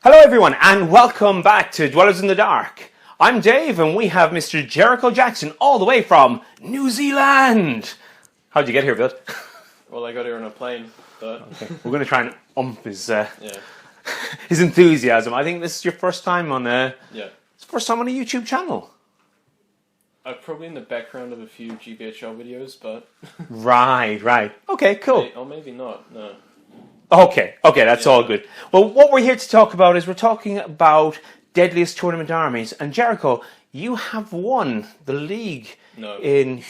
Hello everyone and welcome back to Dwellers in the Dark. I'm Dave and we have Mr. Jericho Jackson all the way from New Zealand. How'd you get here, Bill? Well, I got here on a plane, but... Okay. We're going to try and his his enthusiasm. I think this is your first time on it's the first time on a YouTube channel. I'm probably in the background of a few GBHL videos, but... Right. Okay, cool. Or maybe not, no. Okay, that's all good. Well, what we're here to talk about is we're talking about Deadliest Tournament Armies. And Jericho, you have won the league in...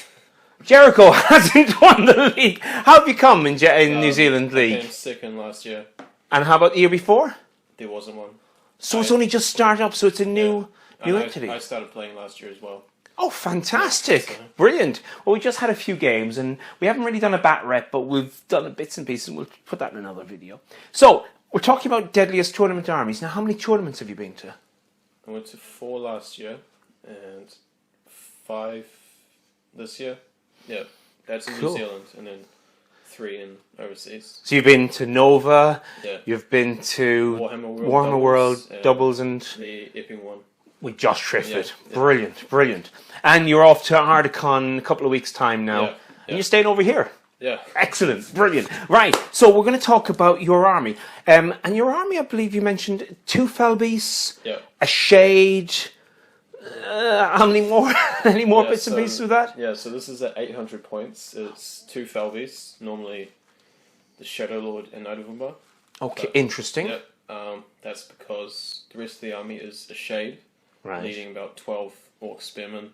Jericho hasn't won the league. How have you come in New Zealand League? I came second last year. And how about the year before? There wasn't one. So it's only just started up, so it's a new entity. I started playing last year as well. Oh, fantastic. Brilliant. Well, we just had a few games, and we haven't really done a bat rep, but we've done bits and pieces, and we'll put that in another video. So, we're talking about Deadliest Tournament Armies. Now, how many tournaments have you been to? I went to 4 last year, and 5 this year. Yeah, that's in New Zealand, and then 3 in overseas. So you've been to Nova, you've been to Warhammer World doubles, and the Epping one. We just triffed it. Brilliant. And you're off to Ardicon in a couple of weeks' time now. And you're staying over here. Yeah. Excellent. Brilliant. Right. So we're going to talk about your army. And your army, I believe you mentioned 2 Felbeasts, a Shade. How many more? Any more bits and pieces with that? Yeah, so this is at 800 points. It's 2 Felbeasts, normally the Shadow Lord and Knight of Umbar. Okay, interesting. Yeah, that's because the rest of the army is a Shade. Leading about 12 Orc Spearmen.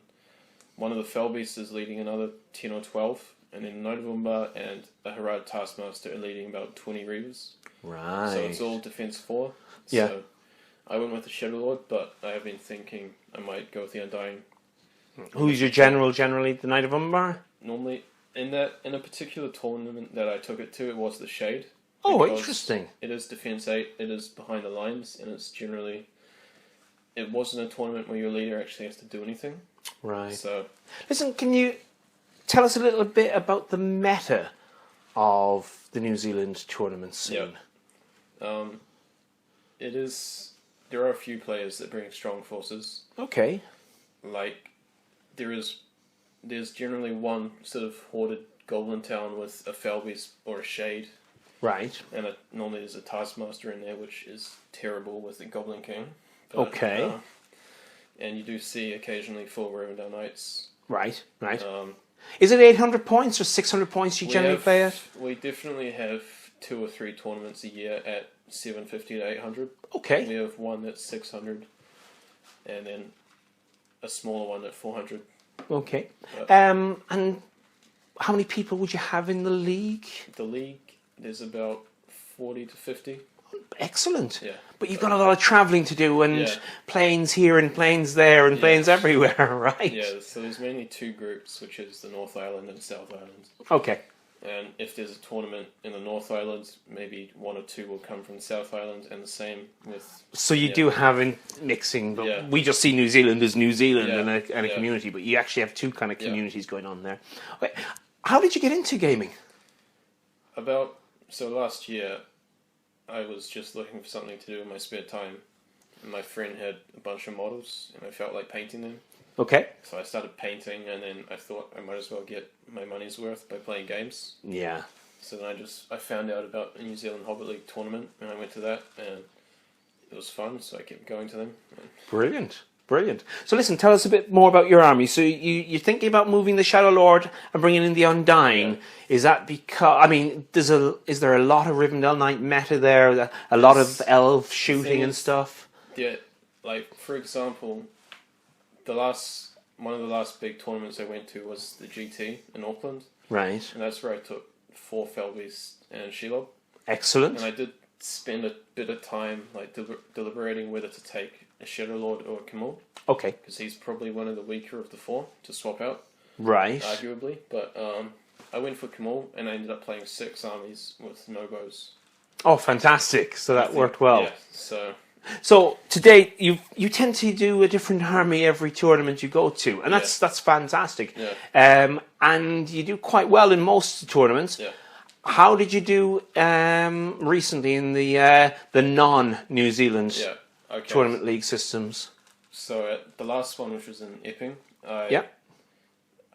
One of the Felbeasts is leading another 10 or 12, and then Knight of Umbar and a Harad Taskmaster are leading about 20 Reavers. Right. So it's all defense 4. Yeah. So I went with the Shadow Lord, but I have been thinking I might go with the Undying. Who's your general generally? The Knight of Umbar? Normally, in a particular tournament that I took it to, it was the Shade. Oh, interesting. It is defense 8, it is behind the lines, and it's generally... It wasn't a tournament where your leader actually has to do anything. Right. So, listen, can you tell us a little bit about the meta of the New Zealand tournament scene? Yeah. It is... There are a few players that bring strong forces. Okay. Like, there's generally one sort of hoarded Goblin town with a Felbeast or a Shade. Right. And normally there's a Taskmaster in there, which is terrible with the Goblin King. But, okay. And you do see occasionally 4 Rivendell Knights. Right. Is it 800 points or 600 points you generally play at? We definitely have 2 or 3 tournaments a year at 750 to 800. Okay. We have one that's 600, and then a smaller one at 400. Okay. And how many people would you have in the league? The league, there's about 40 to 50. Excellent. Yeah. But you've got a lot of travelling to do, and planes here and planes there and planes everywhere, right? Yeah, so there's mainly 2 groups, which is the North Island and South Island. Okay. And if there's a tournament in the North Island, maybe 1 or 2 will come from the South Island, and the same with... So you do have mixing, but we just see New Zealand as New Zealand and a community, but you actually have 2 kind of communities going on there. Okay. How did you get into gaming? So last year, I was just looking for something to do in my spare time, and my friend had a bunch of models, and I felt like painting them. Okay. So I started painting, and then I thought I might as well get my money's worth by playing games. Yeah. So then I found out about a New Zealand Hobbit League tournament, and I went to that, and it was fun, so I kept going to them. Brilliant. So listen, tell us a bit more about your army. So you're thinking about moving the Shadow Lord and bringing in the Undying. Yeah. Is that because, is there a lot of Rivendell Knight meta there? A lot of elf shooting and stuff? Yeah, like, for example, one of the last big tournaments I went to was the GT in Auckland. Right. And that's where I took 4 Felbeasts and Shelob. Excellent. And I did spend a bit of time like deliberating whether to take a Shadow Lord or a Camille. Okay. Because he's probably one of the weaker of the 4 to swap out. Right. Arguably. But I went for Camille, and I ended up playing 6 armies with no bows. Oh, fantastic. So that worked well. Yeah, So to date, you tend to do a different army every tournament you go to, and that's fantastic. Yeah. And you do quite well in most tournaments. Yeah. how did you do recently in the non-New Zealand tournament league systems? So at the last one, which was in Epping, I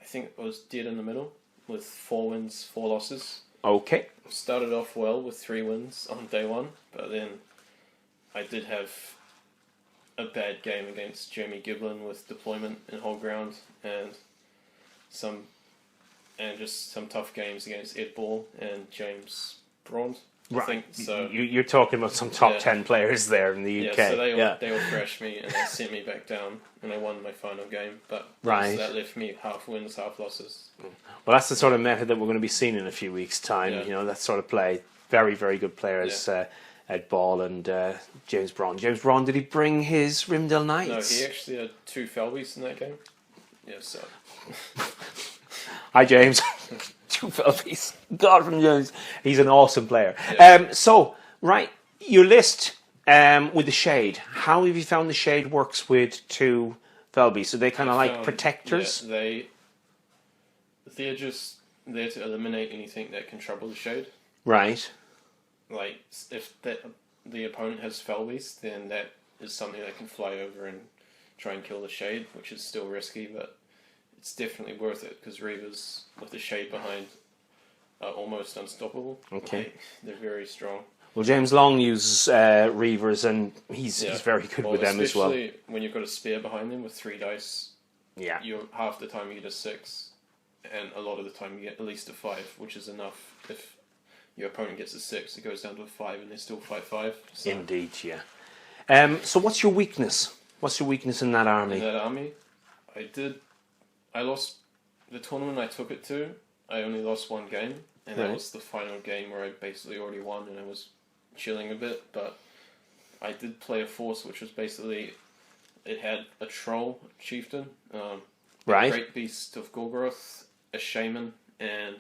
think it was dead in the middle with 4 wins, 4 losses. Okay. Started off well with 3 wins on day 1, but then I did have a bad game against Jeremy Giblin with deployment in whole ground and just some tough games against Ed Ball and James Braund. Right. I think so. You're talking about some top 10 players there in the UK. Yeah, so they all thrashed me and they sent me back down, and I won my final game. But that left me half wins, half losses. Well, that's the sort of method that we're going to be seeing in a few weeks' time. Yeah. You know, that sort of play. Very, very good players, Ed Ball and James Braun. James Braun, did he bring his Rimdale Knights? No, he actually had 2 Felbies in that game. Yeah, so... Hi, James. 2 Felbies. God from James. He's an awesome player. Yeah. So, your list with the Shade. How have you found the Shade works with 2 Felbies? So they kind of like protectors? Yeah, they're just there to eliminate anything that can trouble the Shade. Right. Like, if the opponent has Felbies, then that is something that can fly over and try and kill the Shade, which is still risky, but it's definitely worth it, because Reavers with the Shade behind are almost unstoppable. Okay. They're very strong. Well, James Long uses Reavers, and he's very good with them as well. Especially when you've got a spear behind them with 3 dice. Yeah. Half the time you get a 6, and a lot of the time you get at least a 5, which is enough. If your opponent gets a 6, it goes down to a 5, and they're still 5/5. So. Indeed, yeah. So what's your weakness? What's your weakness in that army? In that army, I lost the tournament I took it to. I only lost 1 game, and that was the final game where I basically already won, and I was chilling a bit. But I did play a force, which was basically it had a troll chieftain, a great beast of Gorgoroth, a shaman, and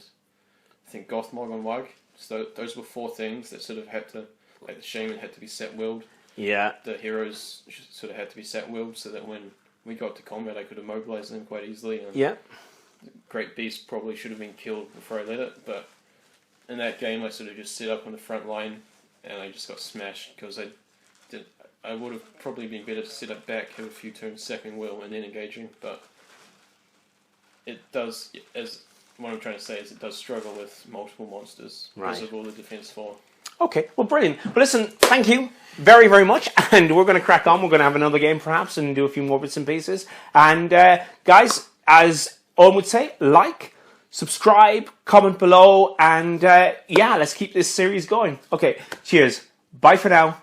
I think Gothmog on Wag. So those were 4 things that sort of had to, like the shaman had to be set-willed. Yeah. The heroes sort of had to be set-willed so that when we got to combat I could immobilize them quite easily. And the Great Beast probably should have been killed before I let it, but in that game I sort of just set up on the front line and I just got smashed because I would have probably been better to set up back, have a few turns sacking will and then engaging, but it does, as what I'm trying to say is it does struggle with multiple monsters because of all the defense 4. Okay, well, brilliant. Well, listen, thank you very, very much, and we're going to crack on. We're going to have another game, perhaps, and do a few more bits and pieces. And, guys, as Owen would say, like, subscribe, comment below, and, let's keep this series going. Okay, cheers. Bye for now.